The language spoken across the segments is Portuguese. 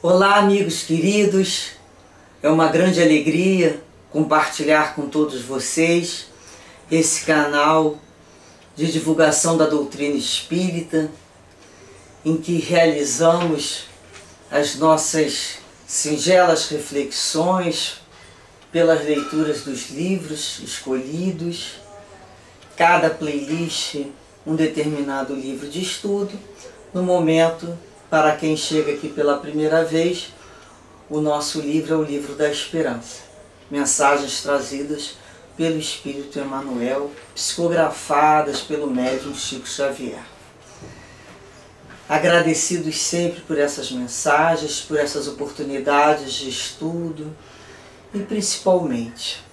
Olá, amigos queridos, é uma grande alegria compartilhar com todos vocês esse canal de divulgação da doutrina espírita, em que realizamos as nossas singelas reflexões pelas leituras dos livros escolhidos, cada playlist um determinado livro de estudo. No momento, para quem chega aqui pela primeira vez, o nosso livro é o Livro da Esperança. Mensagens trazidas pelo Espírito Emmanuel, psicografadas pelo médium Chico Xavier. Agradecidos sempre por essas mensagens, por essas oportunidades de estudo e principalmente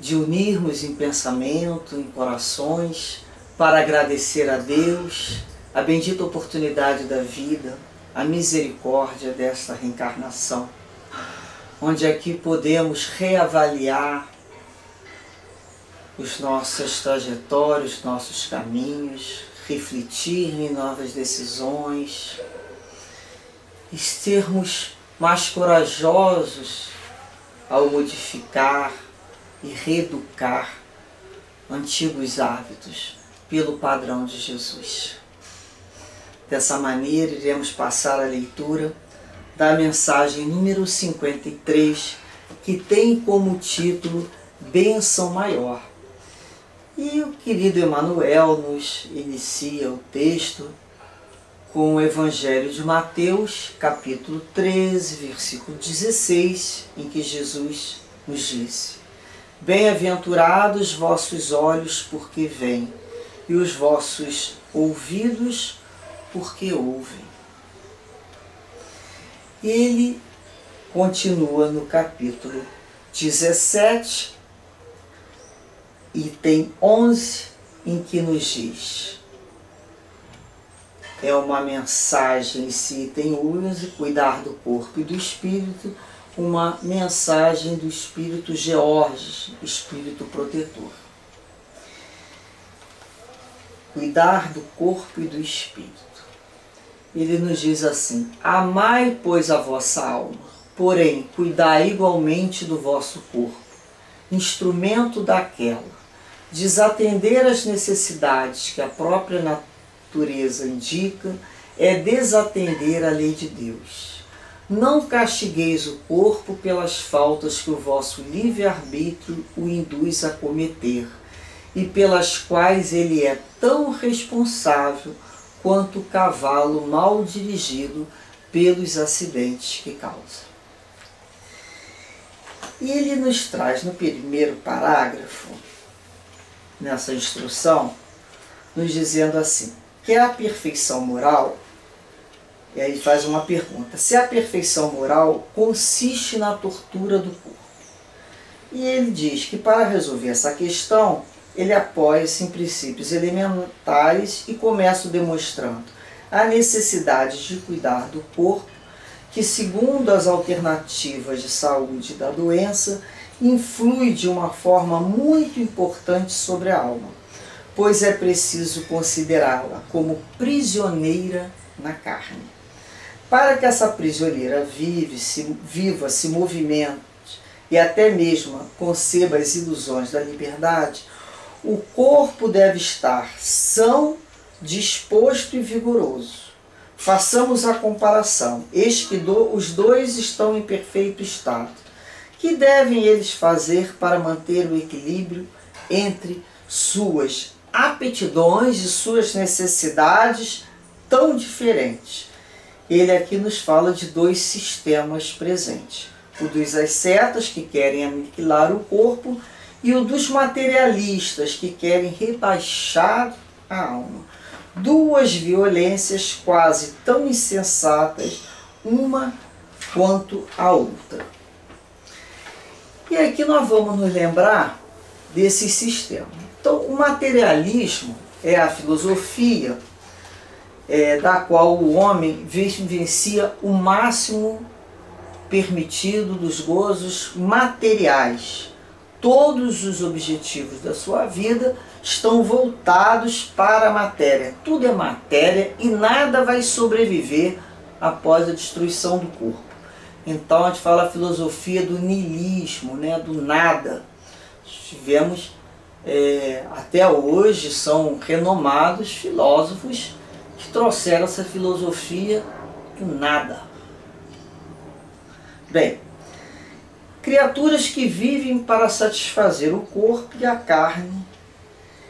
de unirmos em pensamento, em corações, para agradecer a Deus a bendita oportunidade da vida, a misericórdia desta reencarnação, onde aqui podemos reavaliar os nossos trajetórios, nossos caminhos, refletir em novas decisões e sermos mais corajosos ao modificar e reeducar antigos hábitos pelo padrão de Jesus. Dessa maneira, iremos passar a leitura da mensagem número 53, que tem como título Bênção Maior. E o querido Emmanuel nos inicia o texto com o Evangelho de Mateus, capítulo 13, versículo 16, em que Jesus nos disse: Bem-aventurados vossos olhos, porque veem, e os vossos ouvidos, porque ouvem. Ele continua no capítulo 17, item 11, em que nos diz: é uma mensagem, esse item 11, cuidar do corpo e do espírito, uma mensagem do espírito George, espírito protetor. Cuidar do corpo e do espírito. Ele nos diz assim: amai, pois, a vossa alma, porém, cuidai igualmente do vosso corpo, instrumento daquela. Desatender as necessidades que a própria natureza indica é desatender a lei de Deus. Não castigueis o corpo pelas faltas que o vosso livre-arbítrio o induz a cometer, e pelas quais ele é tão responsável quanto o cavalo mal dirigido pelos acidentes que causa. E ele nos traz no primeiro parágrafo, nessa instrução, nos dizendo assim, que a perfeição moral, e aí faz uma pergunta, se a perfeição moral consiste na tortura do corpo. E ele diz que para resolver essa questão, ele apoia-se em princípios elementares e começa demonstrando a necessidade de cuidar do corpo, que segundo as alternativas de saúde da doença, influi de uma forma muito importante sobre a alma, pois é preciso considerá-la como prisioneira na carne. Para que essa prisioneira viva, se movimente e até mesmo conceba as ilusões da liberdade, o corpo deve estar são, disposto e vigoroso. Façamos a comparação. Eis que os dois estão em perfeito estado. Que devem eles fazer para manter o equilíbrio entre suas aptidões e suas necessidades tão diferentes? Ele aqui nos fala de dois sistemas presentes. O dos ascetas, que querem aniquilar o corpo, e o dos materialistas, que querem rebaixar a alma. Duas violências quase tão insensatas, uma quanto a outra. E aqui nós vamos nos lembrar desse sistema. Então, o materialismo é a filosofia da qual o homem vivencia o máximo permitido dos gozos materiais. Todos os objetivos da sua vida estão voltados para a matéria. Tudo é matéria e nada vai sobreviver após a destruição do corpo. Então a gente fala a filosofia do niilismo, né, do nada. Tivemos, até hoje, são renomados filósofos que trouxeram essa filosofia do nada. Bem, criaturas que vivem para satisfazer o corpo e a carne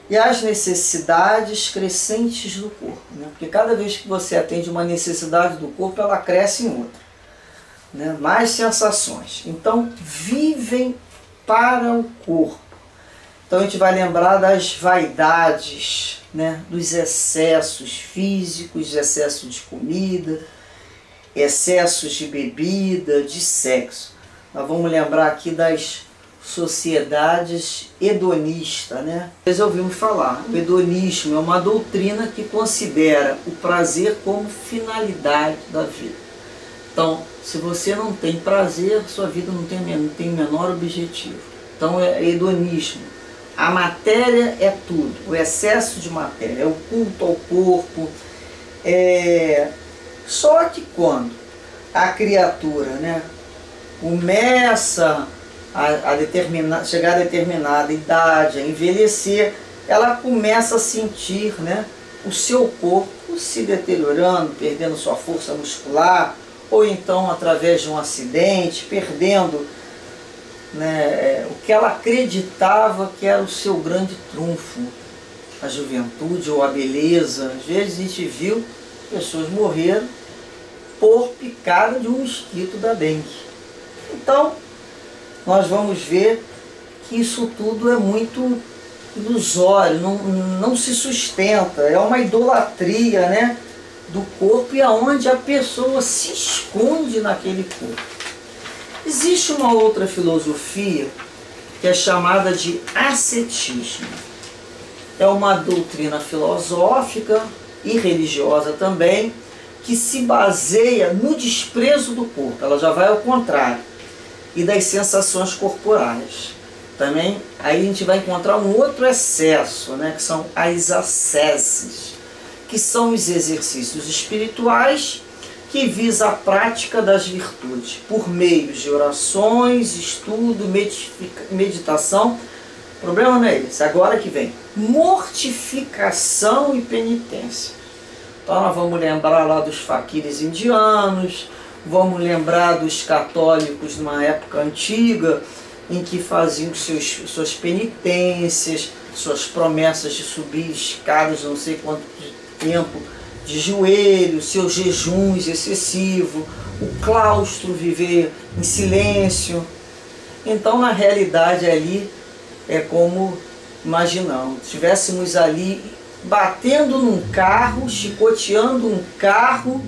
e as necessidades crescentes do corpo, né? Porque cada vez que você atende uma necessidade do corpo, ela cresce em outra, né? Mais sensações. Então, vivem para o corpo. Então a gente vai lembrar das vaidades, né? Dos excessos físicos, excessos de comida, excessos de bebida, de sexo. Nós vamos lembrar aqui das sociedades hedonistas, né? Vocês ouvimos falar, o hedonismo é uma doutrina que considera o prazer como finalidade da vida. Então, se você não tem prazer, sua vida não tem menor objetivo. Então é hedonismo. A matéria é tudo, o excesso de matéria, é o culto ao corpo. Só que quando a criatura, né, começa chegar a determinada idade, a envelhecer, ela começa a sentir, né, o seu corpo se deteriorando, perdendo sua força muscular, ou então através de um acidente, perdendo, né, o que ela acreditava que era o seu grande trunfo, a juventude ou a beleza. Às vezes a gente viu pessoas morreram por picada de um mosquito da dengue. Então, nós vamos ver que isso tudo é muito ilusório, não se sustenta, é uma idolatria, né, do corpo e aonde a pessoa se esconde naquele corpo. Existe uma outra filosofia que é chamada de ascetismo. É uma doutrina filosófica e religiosa também, que se baseia no desprezo do corpo. Ela já vai ao contrário. E das sensações corporais. Também aí a gente vai encontrar um outro excesso, né, que são as asceses, que são os exercícios espirituais que visa a prática das virtudes, por meio de orações, estudo, meditação. O problema não é esse, agora que vem mortificação e penitência. Então nós vamos lembrar lá dos faquires indianos, vamos lembrar dos católicos numa época antiga, em que faziam suas penitências, suas promessas de subir escadas, não sei quanto tempo, de joelho, seus jejuns excessivos, o claustro, viver em silêncio. Então, na realidade, ali é como imaginamos, estivéssemos ali batendo num carro, chicoteando um carro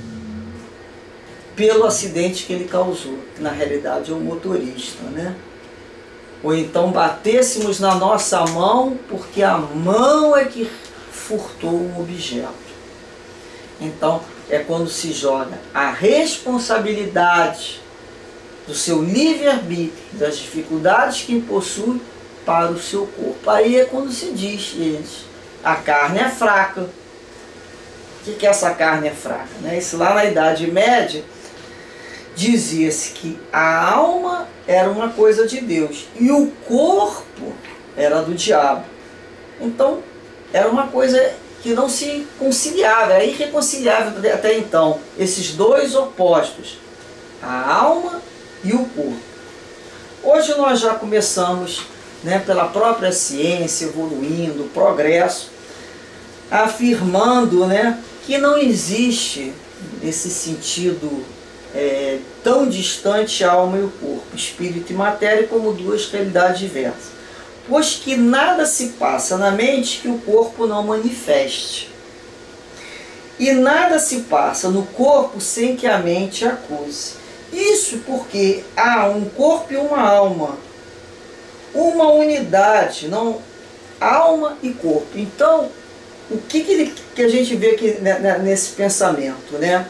pelo acidente que ele causou, que na realidade é o motorista, né? Ou então batêssemos na nossa mão porque a mão é que furtou um objeto. Então é quando se joga a responsabilidade do seu livre-arbítrio, das dificuldades que possui para o seu corpo. Aí é quando se diz, gente, a carne é fraca. O que é essa carne é fraca? Né? Isso lá na Idade Média dizia-se que a alma era uma coisa de Deus e o corpo era do diabo. Então era uma coisa que não se conciliava, era irreconciliável até então, esses dois opostos, a alma e o corpo. Hoje nós já começamos, né, pela própria ciência, evoluindo, progresso, afirmando, né, que não existe nesse sentido tão distante a alma e o corpo, espírito e matéria, como duas realidades diversas. Pois que nada se passa na mente que o corpo não manifeste. E nada se passa no corpo sem que a mente acuse. Isso porque há um corpo e uma alma. Uma unidade, não alma e corpo. Então, o que a gente vê aqui nesse pensamento, né?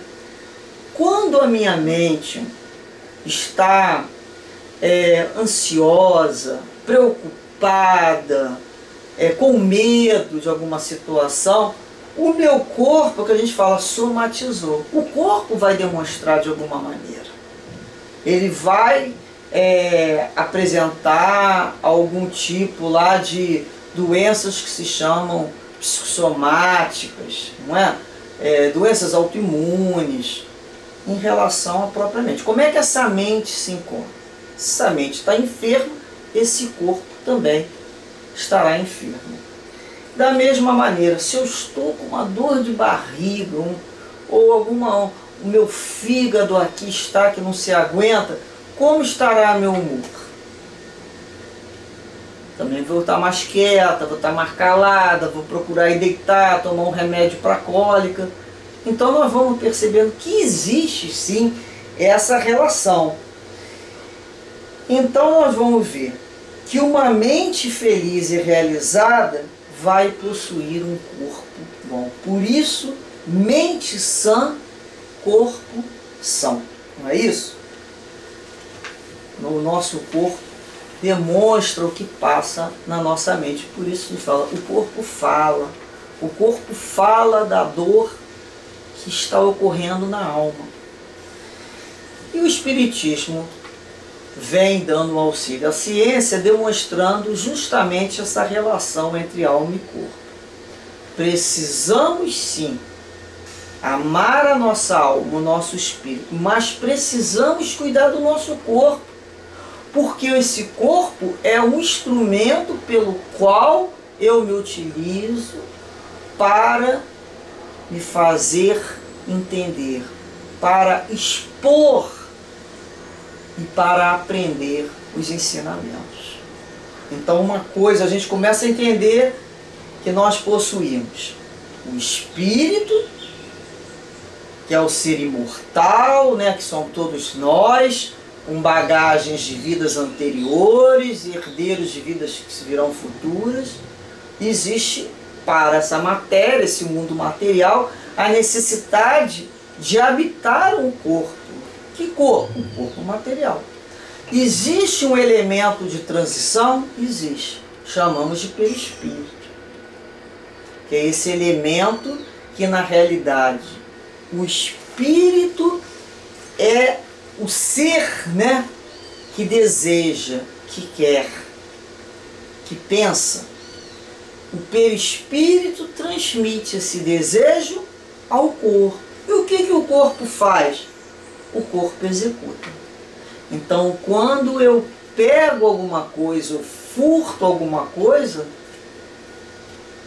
Quando a minha está ansiosa, preocupada, com medo de alguma situação, O meu corpo, que a gente fala, somatizou. O corpo vai demonstrar de alguma maneira. Ele vai apresentar algum tipo lá de doenças que se chamam psicossomáticas, não é? Doenças autoimunes, em relação à própria mente. Como é que essa mente se encontra? Se essa mente está enferma, esse corpo também estará enfermo. Da mesma maneira, se eu estou com uma dor de barriga, ou o meu fígado aqui está que não se aguenta, como estará meu humor? Também vou estar mais quieta, vou estar mais calada, vou procurar ir deitar, tomar um remédio para cólica. Então nós vamos percebendo que existe sim essa relação. Então nós vamos ver que uma mente feliz e realizada vai possuir um corpo bom. Por isso, mente sã, corpo são. Não é isso? O nosso corpo demonstra o que passa na nossa mente. Por isso ele fala, o corpo fala. O corpo fala da dor que está ocorrendo na alma. E o Espiritismo vem dando um auxílio à ciência, demonstrando justamente essa relação entre alma e corpo. Precisamos sim amar a nossa alma, o nosso espírito, mas precisamos cuidar do nosso corpo, porque esse corpo é um instrumento pelo qual eu me utilizo para me fazer entender, para expor e para aprender os ensinamentos. Então uma coisa, a gente começa a entender que nós possuímos o espírito, que é o ser imortal, né, que são todos nós, com bagagens de vidas anteriores, herdeiros de vidas que se virão futuras. Existe para essa matéria, esse mundo material, a necessidade de habitar um corpo. Que corpo? Um corpo material. Existe um elemento de transição? Existe. Chamamos de perispírito. Que é esse elemento que, na realidade, o espírito é o ser, né, que deseja, que quer, que pensa. O perispírito transmite esse desejo ao corpo. E o que o corpo faz? O corpo executa. Então, quando eu pego alguma coisa, eu furto alguma coisa,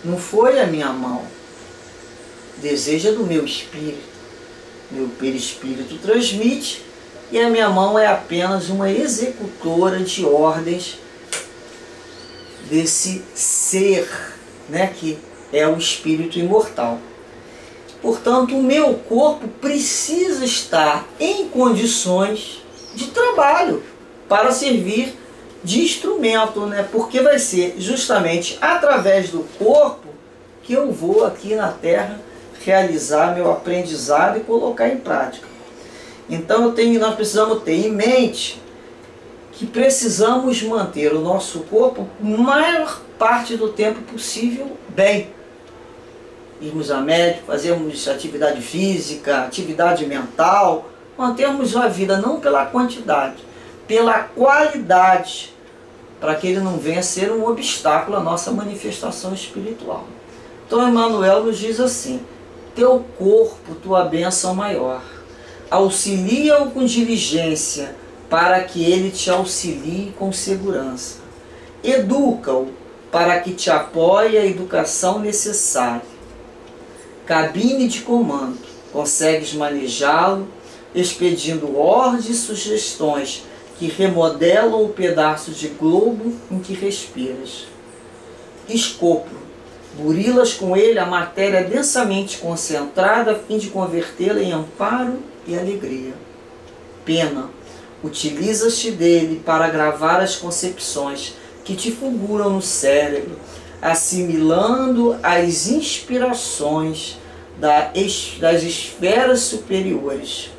não foi a minha mão. Deseja do meu espírito. Meu perispírito transmite e a minha mão é apenas uma executora de ordens desse ser, né, que é o espírito imortal. Portanto, o meu corpo precisa estar em condições de trabalho para servir de instrumento, né? Porque vai ser justamente através do corpo que eu vou aqui na Terra realizar meu aprendizado e colocar em prática. Então nós precisamos ter em mente que precisamos manter o nosso corpo a maior parte do tempo possível bem. Irmos a médico, fazermos atividade física, atividade mental, mantermos a vida não pela quantidade, pela qualidade, para que ele não venha a ser um obstáculo à nossa manifestação espiritual. Então Emmanuel nos diz assim, teu corpo, tua bênção maior, auxilia-o com diligência, para que ele te auxilie com segurança. Educa-o, para que te apoie a educação necessária. Cabine de comando, consegues manejá-lo, expedindo ordens e sugestões que remodelam o pedaço de globo em que respiras. Escopro, burilas com ele a matéria densamente concentrada a fim de convertê-la em amparo e alegria. Pena, utilizas-te dele para gravar as concepções que te fulguram no cérebro, assimilando as inspirações das esferas superiores.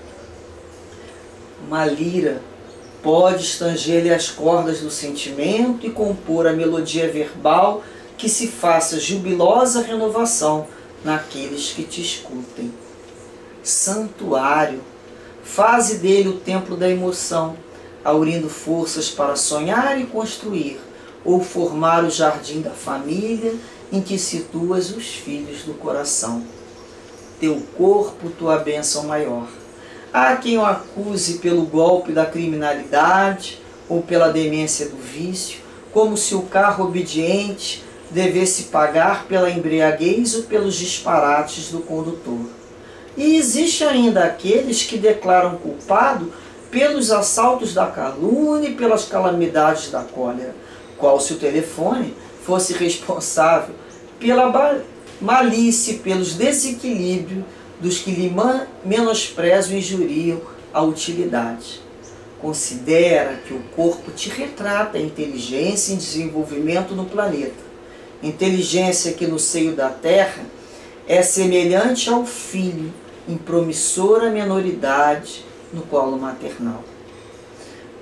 Uma lira pode estanger-lhe as cordas do sentimento e compor a melodia verbal que se faça jubilosa renovação naqueles que te escutem. Santuário, faze dele o templo da emoção, aurindo forças para sonhar e construir, ou formar o jardim da família em que situas os filhos do coração. Teu corpo, tua bênção maior. Há quem o acuse pelo golpe da criminalidade ou pela demência do vício, como se o carro obediente devesse pagar pela embriaguez ou pelos disparates do condutor. E existe ainda aqueles que declaram culpado pelos assaltos da calúnia e pelas calamidades da cólera, qual se o telefone fosse responsável pela malícia e pelos desequilíbrios dos que lhe menosprezam e injuriam a utilidade. Considera que o corpo te retrata a inteligência em desenvolvimento no planeta. Inteligência que no seio da terra é semelhante ao filho em promissora menoridade no colo maternal.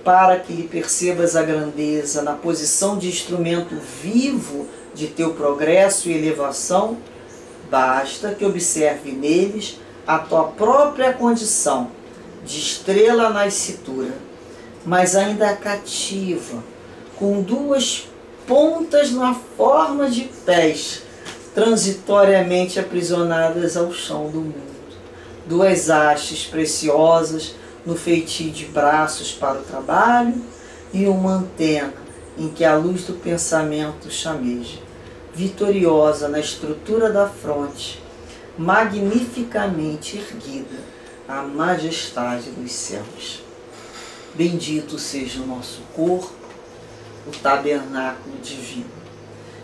Para que lhe percebas a grandeza na posição de instrumento vivo de teu progresso e elevação, basta que observe neles a tua própria condição de estrela nascitura, mas ainda cativa, com duas pontas na forma de pés, transitoriamente aprisionadas ao chão do mundo. Duas hastes preciosas no feitio de braços para o trabalho e uma antena em que a luz do pensamento chameja, vitoriosa na estrutura da fronte, magnificamente erguida à majestade dos céus. Bendito seja o nosso corpo, o tabernáculo divino,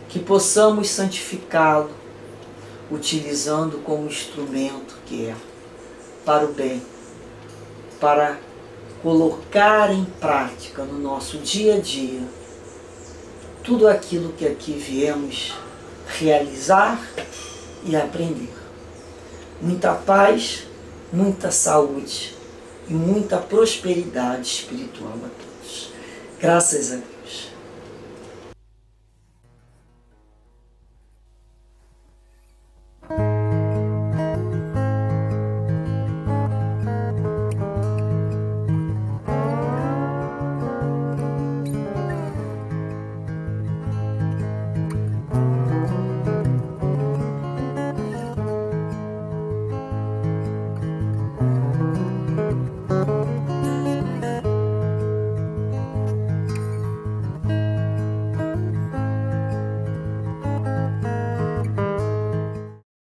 que possamos santificá-lo, utilizando como instrumento que é, para o bem, para colocar em prática no nosso dia a dia tudo aquilo que aqui viemos realizar e aprender. Muita paz, muita saúde e muita prosperidade espiritual a todos. Graças a Deus.